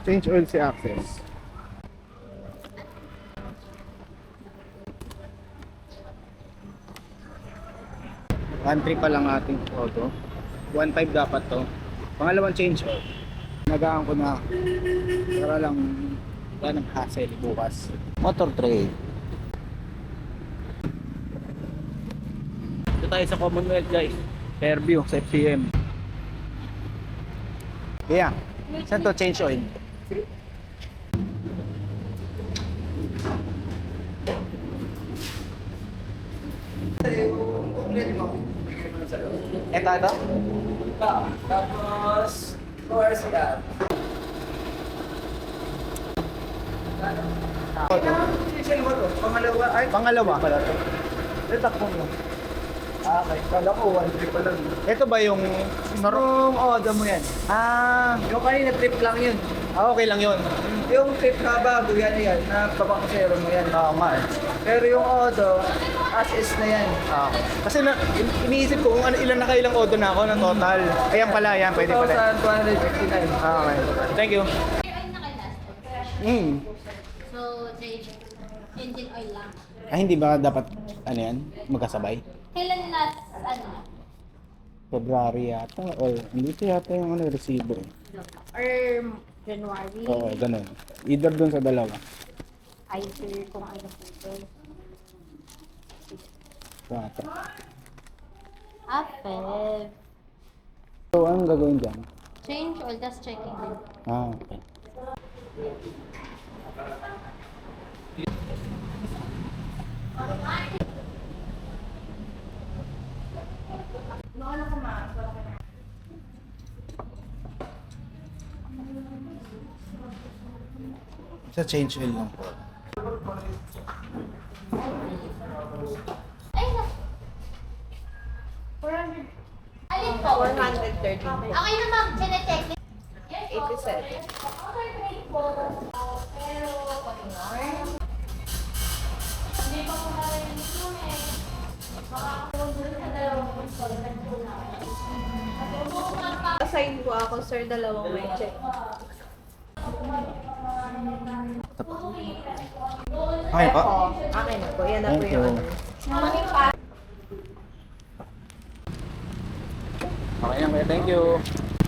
Change oil si Access. One trip pa lang ating auto. 1.5 dapat to. Pangalawang change oil. Nagaan ko na para lang wala ng hassle bukas. Motor trade. Ito tayo sa Commonwealth guys. Fairview sa FCM. Yeah. Saan to change oil? Ito? Tapos, course yan. Change mo to? Pangalawa? Ay, Pangalawa. pala to. Takbo mo. Okay, kala ko 1 trip pa lang. Ito ba yung Yung order mo yan. Yung kanina trip lang yun. okay lang yun. Yung trip na bago yan, na papakasero mo yan. Oo nga eh. Pero yung auto, as is na yan. Okay. Kasi iniisip ko kung ilan na kailang odo na ako ng total. Ayan pala, yan. Pwede pala. 2,259. Okay. Thank you. Oil na kay last. So, change engine oil lang. Hindi ba dapat, magkasabay? Kailan last, February yata, or hindi ito yata yung resibo eh. or January? Oo, ganun. Either dun sa dalawa. Either kung ano po ito. Yata. Feb. So, anong gagawin dyan? Change oil, just checking din. Okay. Sa change oil lang po. Ay, na. 400. Alin po? 430. Okay na ma'am, chinecheck. 87. Pero, hindi pa ko narinig yun eh. Baka ako doon sa dalawang console. Assign po ako, sir, dalawang may check. Okay po. Akin na po, yan na po Thank yung you. ano. Okay lang, thank you.